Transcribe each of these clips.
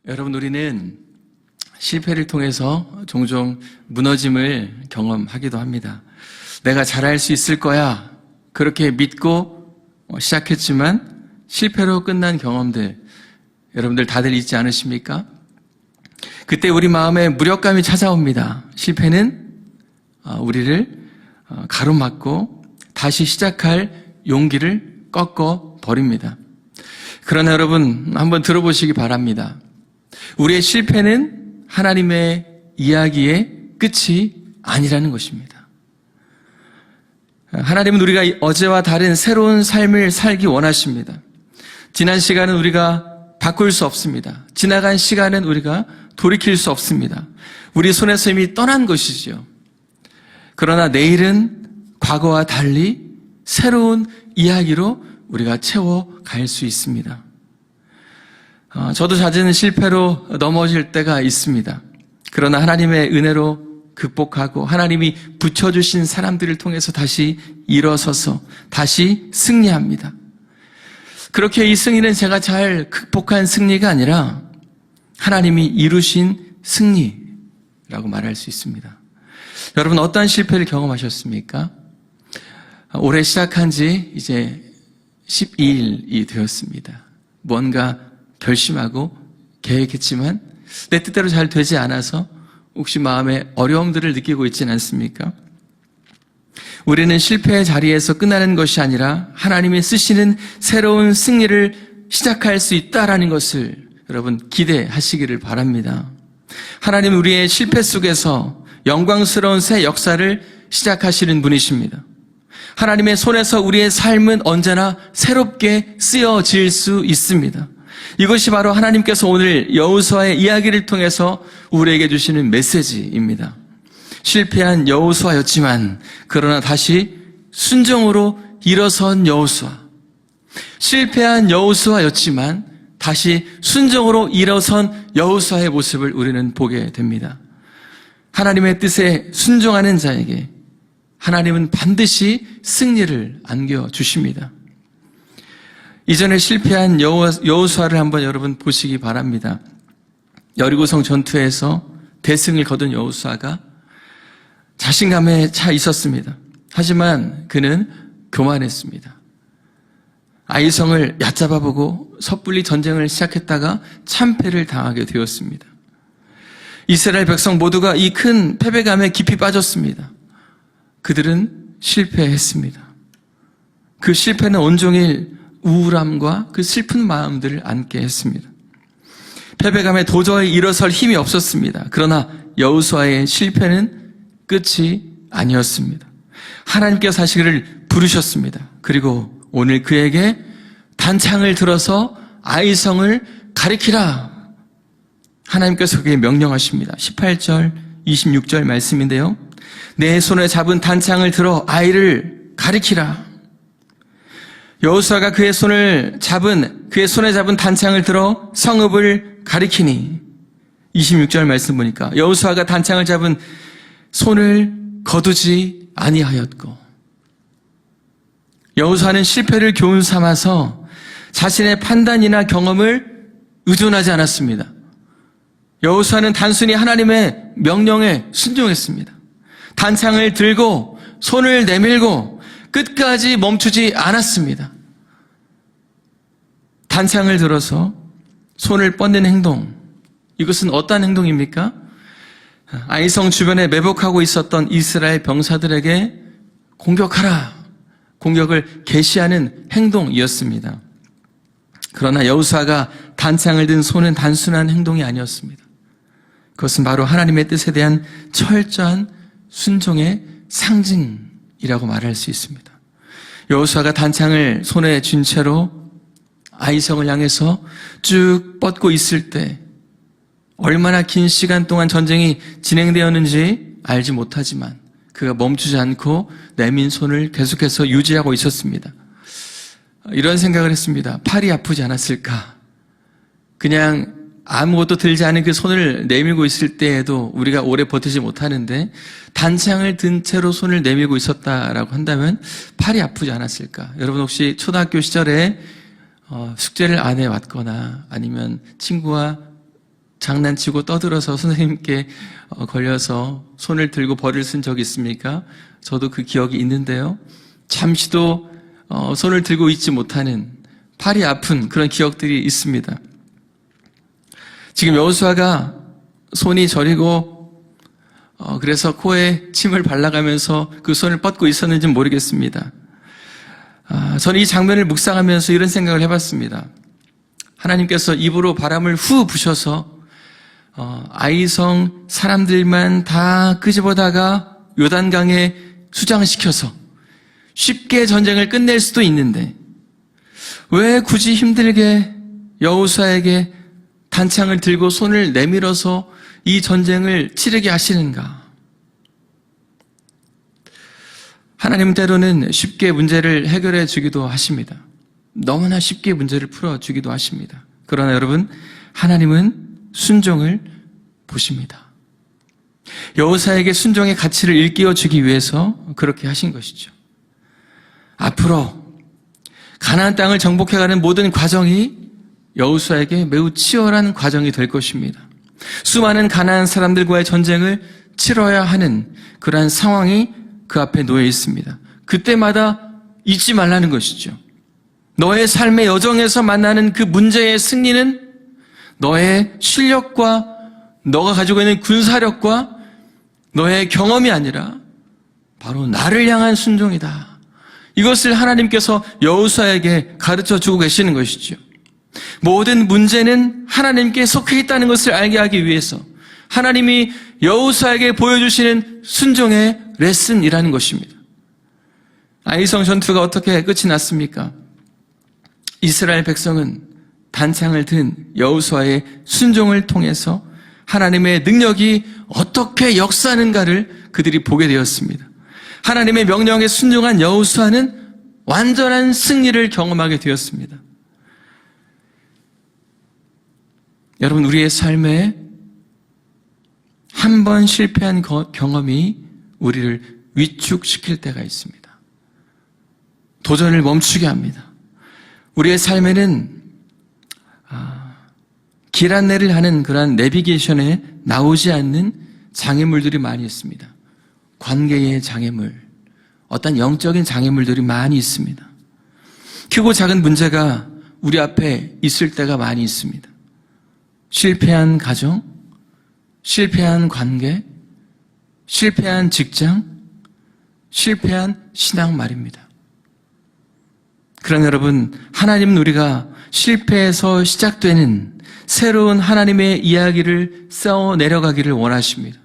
여러분, 우리는 실패를 통해서 종종 무너짐을 경험하기도 합니다. 내가 잘할 수 있을 거야, 그렇게 믿고 시작했지만 실패로 끝난 경험들, 여러분들 다들 있지 않으십니까? 그때 우리 마음에 무력감이 찾아옵니다. 실패는 우리를 가로막고 다시 시작할 용기를 꺾어 버립니다. 그러나 여러분, 한번 들어보시기 바랍니다. 우리의 실패는 하나님의 이야기의 끝이 아니라는 것입니다. 하나님은 우리가 어제와 다른 새로운 삶을 살기 원하십니다. 지난 시간은 우리가 바꿀 수 없습니다. 지나간 시간은 우리가 돌이킬 수 없습니다. 우리 손에서 이미 떠난 것이지요. 그러나 내일은 과거와 달리 새로운 이야기로 우리가 채워갈 수 있습니다. 저도 잦은 실패로 넘어질 때가 있습니다. 그러나 하나님의 은혜로 극복하고 하나님이 붙여주신 사람들을 통해서 다시 일어서서 다시 승리합니다. 그렇게 이 승리는 제가 잘 극복한 승리가 아니라 하나님이 이루신 승리라고 말할 수 있습니다. 여러분, 어떠한 실패를 경험하셨습니까? 올해 시작한 지 이제 12일이 되었습니다. 뭔가 결심하고 계획했지만 내 뜻대로 잘 되지 않아서 혹시 마음에 어려움들을 느끼고 있지는 않습니까? 우리는 실패의 자리에서 끝나는 것이 아니라 하나님이 쓰시는 새로운 승리를 시작할 수 있다라는 것을 여러분 기대하시기를 바랍니다. 하나님은 우리의 실패 속에서 영광스러운 새 역사를 시작하시는 분이십니다. 하나님의 손에서 우리의 삶은 언제나 새롭게 쓰여질 수 있습니다. 이것이 바로 하나님께서 오늘 여호수아의 이야기를 통해서 우리에게 주시는 메시지입니다. 실패한 여호수아였지만 그러나 다시 순종으로 일어선 여호수아. 실패한 여호수아였지만 다시 순종으로 일어선 여호수아의 모습을 우리는 보게 됩니다. 하나님의 뜻에 순종하는 자에게 하나님은 반드시 승리를 안겨주십니다. 이전에 실패한 여호수아를 한번 여러분 보시기 바랍니다. 여리고성 전투에서 대승을 거둔 여호수아가 자신감에 차 있었습니다. 하지만 그는 교만했습니다. 아이성을 얕잡아보고 섣불리 전쟁을 시작했다가 참패를 당하게 되었습니다. 이스라엘 백성 모두가 이 큰 패배감에 깊이 빠졌습니다. 그들은 실패했습니다. 그 실패는 온종일 우울함과 그 슬픈 마음들을 안게 했습니다. 패배감에 도저히 일어설 힘이 없었습니다. 그러나 여호수아의 실패는 끝이 아니었습니다. 하나님께서 다시 그를 부르셨습니다. 그리고 오늘 그에게 단창을 들어서 아이성을 가리키라. 하나님께서 그에게 명령하십니다. 18절, 26절 말씀인데요. 내 손에 잡은 단창을 들어 아이를 가리키라. 여호수아가 그의 손에 잡은 단창을 들어 성읍을 가리키니 26절 말씀 보니까 여호수아가 단창을 잡은 손을 거두지 아니하였고, 여호수아는 실패를 교훈 삼아서 자신의 판단이나 경험을 의존하지 않았습니다. 여호수아는 단순히 하나님의 명령에 순종했습니다. 단창을 들고 손을 내밀고 끝까지 멈추지 않았습니다. 단창을 들어서 손을 뻗는 행동, 이것은 어떤 행동입니까? 아이성 주변에 매복하고 있었던 이스라엘 병사들에게 공격하라, 공격을 개시하는 행동이었습니다. 그러나 여호수아가 단창을 든 손은 단순한 행동이 아니었습니다. 그것은 바로 하나님의 뜻에 대한 철저한 순종의 상징이라고 말할 수 있습니다. 여호수아가 단창을 손에 쥔 채로 아이성을 향해서 쭉 뻗고 있을 때 얼마나 긴 시간 동안 전쟁이 진행되었는지 알지 못하지만 그가 멈추지 않고 내민 손을 계속해서 유지하고 있었습니다. 이런 생각을 했습니다. 팔이 아프지 않았을까? 그냥 아무것도 들지 않은 그 손을 내밀고 있을 때에도 우리가 오래 버티지 못하는데 단창을 든 채로 손을 내밀고 있었다라고 한다면 팔이 아프지 않았을까? 여러분 혹시 초등학교 시절에 숙제를 안 해왔거나 아니면 친구와 장난치고 떠들어서 선생님께 걸려서 손을 들고 벌을 쓴 적이 있습니까? 저도 그 기억이 있는데요. 잠시도 손을 들고 있지 못하는 팔이 아픈 그런 기억들이 있습니다. 지금 여호수아가 손이 저리고 그래서 코에 침을 발라가면서 그 손을 뻗고 있었는지는 모르겠습니다. 저는 이 장면을 묵상하면서 이런 생각을 해봤습니다. 하나님께서 입으로 바람을 후 부셔서 아이성 사람들만 다 끄집어다가 요단강에 수장시켜서 쉽게 전쟁을 끝낼 수도 있는데 왜 굳이 힘들게 여호수아에게 단창을 들고 손을 내밀어서 이 전쟁을 치르게 하시는가? 하나님은 때로는 쉽게 문제를 해결해 주기도 하십니다. 너무나 쉽게 문제를 풀어주기도 하십니다. 그러나 여러분, 하나님은 순종을 보십니다. 여호수아에게 순종의 가치를 일깨워 주기 위해서 그렇게 하신 것이죠. 앞으로 가나안 땅을 정복해가는 모든 과정이 여호수아에게 매우 치열한 과정이 될 것입니다. 수많은 가나안 사람들과의 전쟁을 치러야 하는 그러한 상황이 그 앞에 놓여 있습니다. 그때마다 잊지 말라는 것이죠. 너의 삶의 여정에서 만나는 그 문제의 승리는 너의 실력과 너가 가지고 있는 군사력과 너의 경험이 아니라 바로 나를 향한 순종이다. 이것을 하나님께서 여호수아에게 가르쳐 주고 계시는 것이죠. 모든 문제는 하나님께 속해 있다는 것을 알게 하기 위해서 하나님이 여호수아에게 보여주시는 순종의 레슨이라는 것입니다. 아이성 전투가 어떻게 끝이 났습니까? 이스라엘 백성은 단창을 든 여호수아의 순종을 통해서 하나님의 능력이 어떻게 역사하는가를 그들이 보게 되었습니다. 하나님의 명령에 순종한 여호수아는 완전한 승리를 경험하게 되었습니다. 여러분, 우리의 삶에 한 번 실패한 경험이 우리를 위축시킬 때가 있습니다. 도전을 멈추게 합니다. 우리의 삶에는 길 안내를 하는 그러한 내비게이션에 나오지 않는 장애물들이 많이 있습니다. 관계의 장애물, 어떤 영적인 장애물들이 많이 있습니다. 크고 작은 문제가 우리 앞에 있을 때가 많이 있습니다. 실패한 가정, 실패한 관계, 실패한 직장, 실패한 신앙 말입니다. 그러나 여러분, 하나님은 우리가 실패에서 시작되는 새로운 하나님의 이야기를 쌓아 내려가기를 원하십니다.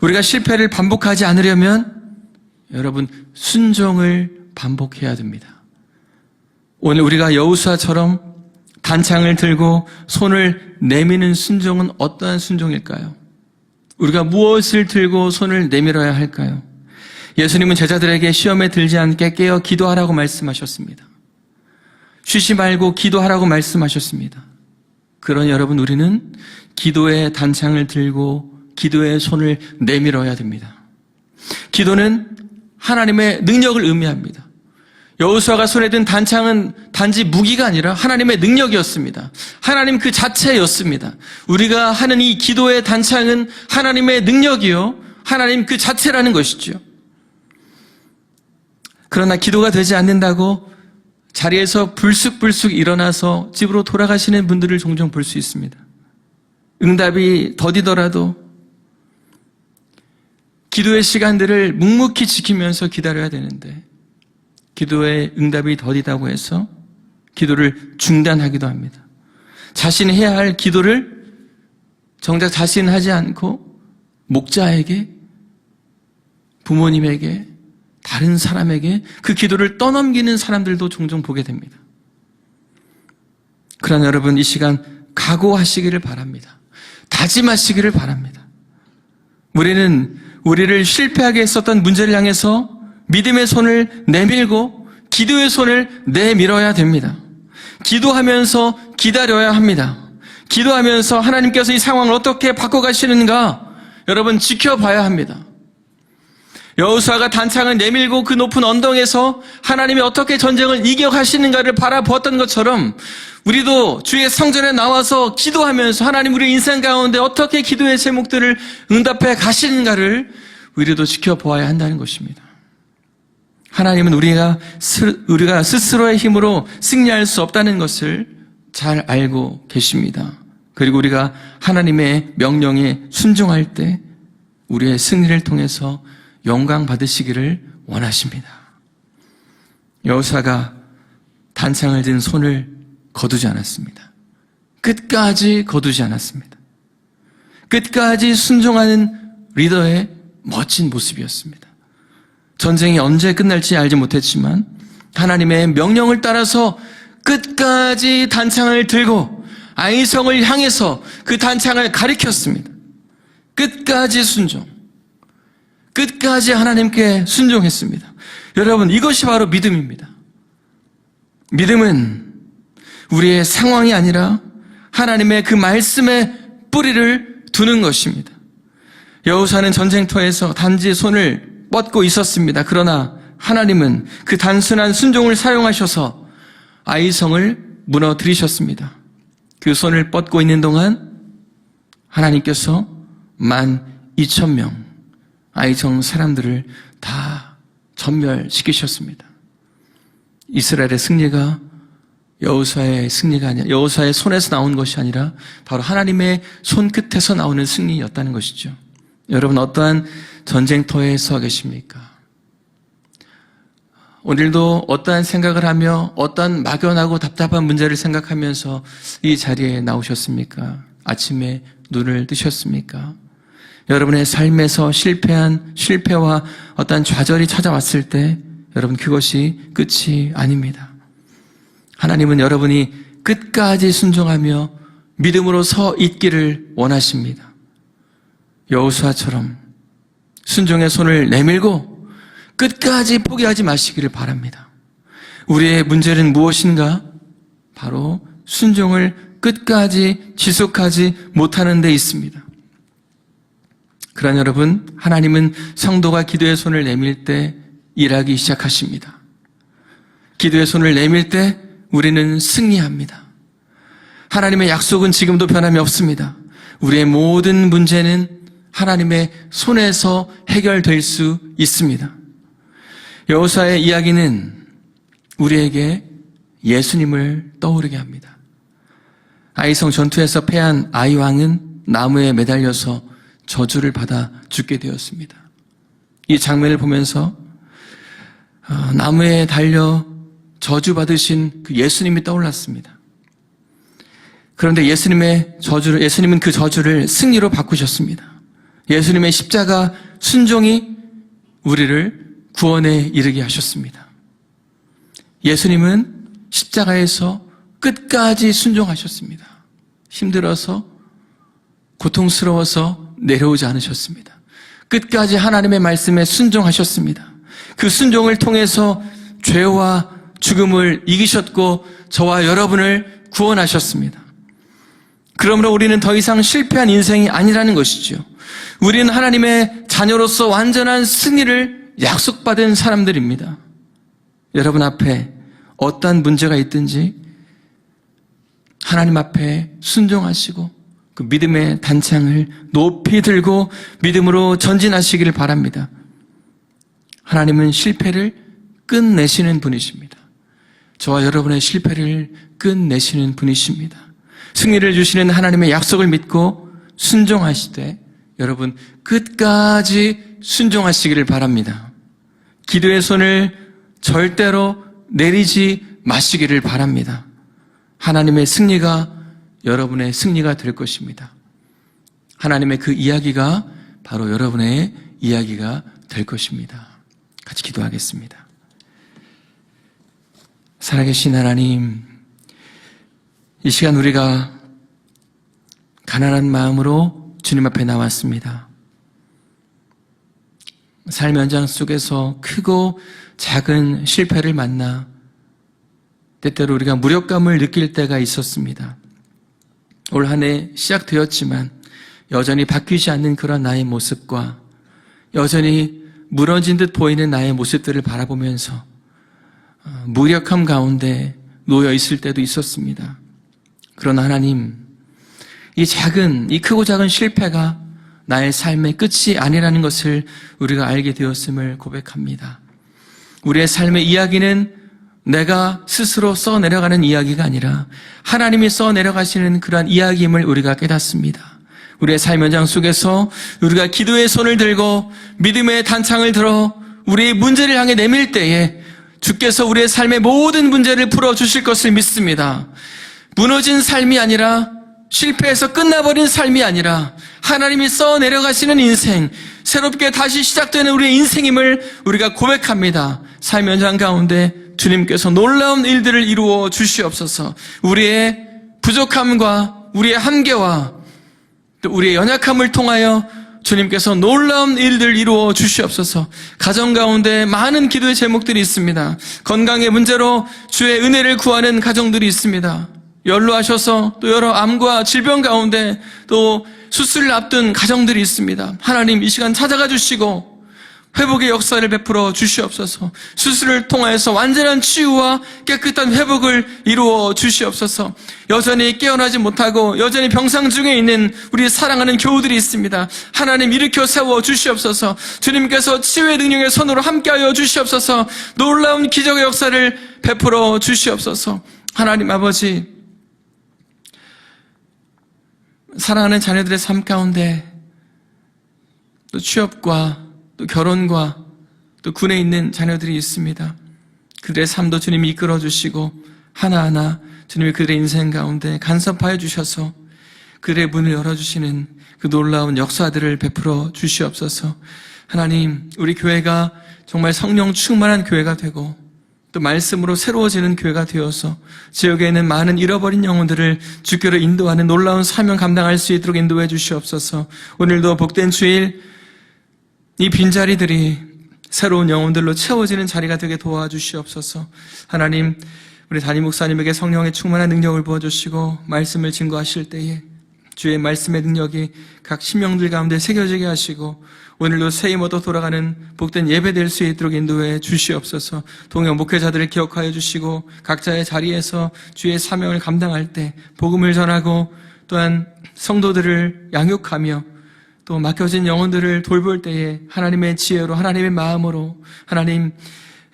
우리가 실패를 반복하지 않으려면 여러분, 순종을 반복해야 됩니다. 오늘 우리가 여호수아처럼 단창을 들고 손을 내미는 순종은 어떠한 순종일까요? 우리가 무엇을 들고 손을 내밀어야 할까요? 예수님은 제자들에게 시험에 들지 않게 깨어 기도하라고 말씀하셨습니다. 쉬지 말고 기도하라고 말씀하셨습니다. 그러니 여러분, 우리는 기도의 단창을 들고 기도의 손을 내밀어야 됩니다. 기도는 하나님의 능력을 의미합니다. 여호수아가 손에 든 단창은 단지 무기가 아니라 하나님의 능력이었습니다. 하나님 그 자체였습니다. 우리가 하는 이 기도의 단창은 하나님의 능력이요, 하나님 그 자체라는 것이죠. 그러나 기도가 되지 않는다고 자리에서 불쑥불쑥 일어나서 집으로 돌아가시는 분들을 종종 볼 수 있습니다. 응답이 더디더라도 기도의 시간들을 묵묵히 지키면서 기다려야 되는데 기도의 응답이 더디다고 해서 기도를 중단하기도 합니다. 자신이 해야 할 기도를 정작 자신은 하지 않고 목자에게, 부모님에게, 다른 사람에게 그 기도를 떠넘기는 사람들도 종종 보게 됩니다. 그러나 여러분, 이 시간 각오하시기를 바랍니다. 다짐하시기를 바랍니다. 우리는 우리를 실패하게 했었던 문제를 향해서 믿음의 손을 내밀고 기도의 손을 내밀어야 됩니다. 기도하면서 기다려야 합니다. 기도하면서 하나님께서 이 상황을 어떻게 바꿔가시는가 여러분 지켜봐야 합니다. 여호수아가 단창을 내밀고 그 높은 언덕에서 하나님이 어떻게 전쟁을 이겨가시는가를 바라보았던 것처럼 우리도 주의 성전에 나와서 기도하면서 하나님 우리 인생 가운데 어떻게 기도의 제목들을 응답해 가시는가를 우리도 지켜보아야 한다는 것입니다. 하나님은 우리가 스스로의 힘으로 승리할 수 없다는 것을 잘 알고 계십니다. 그리고 우리가 하나님의 명령에 순종할 때 우리의 승리를 통해서 영광 받으시기를 원하십니다. 여호수아가 단창을 든 손을 거두지 않았습니다. 끝까지 거두지 않았습니다. 끝까지 순종하는 리더의 멋진 모습이었습니다. 전쟁이 언제 끝날지 알지 못했지만 하나님의 명령을 따라서 끝까지 단창을 들고 아이성을 향해서 그 단창을 가리켰습니다. 끝까지 순종. 끝까지 하나님께 순종했습니다. 여러분, 이것이 바로 믿음입니다. 믿음은 우리의 상황이 아니라 하나님의 그 말씀에 뿌리를 두는 것입니다. 여호수아는 전쟁터에서 단지 손을 뻗고 있었습니다. 그러나 하나님은 그 단순한 순종을 사용하셔서 아이성을 무너뜨리셨습니다. 그 손을 뻗고 있는 동안 하나님께서 12,000명 아이성 사람들을 다 전멸시키셨습니다. 이스라엘의 승리가 여호수아의 승리가 아니라 여호수아의 손에서 나온 것이 아니라 바로 하나님의 손끝에서 나오는 승리였다는 것이죠. 여러분, 어떠한 전쟁터에 서 계십니까? 오늘도 어떠한 생각을 하며 어떠한 막연하고 답답한 문제를 생각하면서 이 자리에 나오셨습니까? 아침에 눈을 뜨셨습니까? 여러분의 삶에서 실패와 어떠한 좌절이 찾아왔을 때 여러분, 그것이 끝이 아닙니다. 하나님은 여러분이 끝까지 순종하며 믿음으로 서 있기를 원하십니다. 여호수아처럼 순종의 손을 내밀고 끝까지 포기하지 마시기를 바랍니다. 우리의 문제는 무엇인가? 바로 순종을 끝까지 지속하지 못하는 데 있습니다. 그러나 여러분, 하나님은 성도가 기도의 손을 내밀 때 일하기 시작하십니다. 기도의 손을 내밀 때 우리는 승리합니다. 하나님의 약속은 지금도 변함이 없습니다. 우리의 모든 문제는 하나님의 손에서 해결될 수 있습니다. 여호수아의 이야기는 우리에게 예수님을 떠오르게 합니다. 아이성 전투에서 패한 아이 왕은 나무에 매달려서 저주를 받아 죽게 되었습니다. 이 장면을 보면서 나무에 달려 저주받으신 그 예수님이 떠올랐습니다. 그런데 예수님은 그 저주를 승리로 바꾸셨습니다. 예수님의 십자가 순종이 우리를 구원에 이르게 하셨습니다. 예수님은 십자가에서 끝까지 순종하셨습니다. 힘들어서, 고통스러워서 내려오지 않으셨습니다. 끝까지 하나님의 말씀에 순종하셨습니다. 그 순종을 통해서 죄와 죽음을 이기셨고 저와 여러분을 구원하셨습니다. 그러므로 우리는 더 이상 실패한 인생이 아니라는 것이죠. 우리는 하나님의 자녀로서 완전한 승리를 약속받은 사람들입니다. 여러분 앞에 어떠한 문제가 있든지 하나님 앞에 순종하시고 그 믿음의 단창을 높이 들고 믿음으로 전진하시기를 바랍니다. 하나님은 실패를 끝내시는 분이십니다. 저와 여러분의 실패를 끝내시는 분이십니다. 승리를 주시는 하나님의 약속을 믿고 순종하시되 여러분 끝까지 순종하시기를 바랍니다. 기도의 손을 절대로 내리지 마시기를 바랍니다. 하나님의 승리가 여러분의 승리가 될 것입니다. 하나님의 그 이야기가 바로 여러분의 이야기가 될 것입니다. 같이 기도하겠습니다. 살아계신 하나님, 이 시간 우리가 가난한 마음으로 주님 앞에 나왔습니다. 삶 현장 속에서 크고 작은 실패를 만나 때때로 우리가 무력감을 느낄 때가 있었습니다. 올 한 해 시작되었지만 여전히 바뀌지 않는 그런 나의 모습과 여전히 무너진 듯 보이는 나의 모습들을 바라보면서 무력함 가운데 놓여 있을 때도 있었습니다. 그러나 하나님, 이 크고 작은 실패가 나의 삶의 끝이 아니라는 것을 우리가 알게 되었음을 고백합니다. 우리의 삶의 이야기는 내가 스스로 써내려가는 이야기가 아니라 하나님이 써내려가시는 그러한 이야기임을 우리가 깨닫습니다. 우리의 삶 현장 속에서 우리가 기도의 손을 들고 믿음의 단창을 들어 우리의 문제를 향해 내밀 때에 주께서 우리의 삶의 모든 문제를 풀어주실 것을 믿습니다. 무너진 삶이 아니라, 실패해서 끝나버린 삶이 아니라 하나님이 써내려가시는 인생, 새롭게 다시 시작되는 우리의 인생임을 우리가 고백합니다. 삶 현장 가운데 주님께서 놀라운 일들을 이루어 주시옵소서. 우리의 부족함과 우리의 한계와 또 우리의 연약함을 통하여 주님께서 놀라운 일들 이루어 주시옵소서. 가정 가운데 많은 기도의 제목들이 있습니다. 건강의 문제로 주의 은혜를 구하는 가정들이 있습니다. 연로하셔서 또 여러 암과 질병 가운데 또 수술을 앞둔 가정들이 있습니다. 하나님, 이 시간 찾아가 주시고 회복의 역사를 베풀어 주시옵소서. 수술을 통하여서 완전한 치유와 깨끗한 회복을 이루어 주시옵소서. 여전히 깨어나지 못하고 여전히 병상 중에 있는 우리 사랑하는 교우들이 있습니다. 하나님, 일으켜 세워 주시옵소서. 주님께서 치유의 능력의 손으로 함께하여 주시옵소서. 놀라운 기적의 역사를 베풀어 주시옵소서. 하나님 아버지, 사랑하는 자녀들의 삶 가운데 또 취업과 또 결혼과 또 군에 있는 자녀들이 있습니다. 그들의 삶도 주님이 이끌어 주시고 하나하나 주님이 그들의 인생 가운데 간섭하여 주셔서 그들의 문을 열어주시는 그 놀라운 역사들을 베풀어 주시옵소서. 하나님, 우리 교회가 정말 성령 충만한 교회가 되고 또 말씀으로 새로워지는 교회가 되어서 지역에 있는 많은 잃어버린 영혼들을 주께로 인도하는 놀라운 사명 감당할 수 있도록 인도해 주시옵소서. 오늘도 복된 주일 이 빈자리들이 새로운 영혼들로 채워지는 자리가 되게 도와주시옵소서. 하나님, 우리 담임 목사님에게 성령의 충만한 능력을 부어주시고 말씀을 증거하실 때에 주의 말씀의 능력이 각 심령들 가운데 새겨지게 하시고 오늘도 새 힘 얻어 돌아가는 복된 예배 될 수 있도록 인도해 주시옵소서. 동역 목회자들을 기억하여 주시고 각자의 자리에서 주의 사명을 감당할 때 복음을 전하고 또한 성도들을 양육하며 또 맡겨진 영혼들을 돌볼 때에 하나님의 지혜로, 하나님의 마음으로 하나님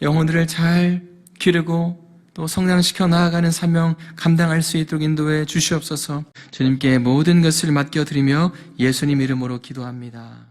영혼들을 잘 기르고 또 성장시켜 나아가는 사명 감당할 수 있도록 인도해 주시옵소서. 주님께 모든 것을 맡겨드리며 예수님 이름으로 기도합니다.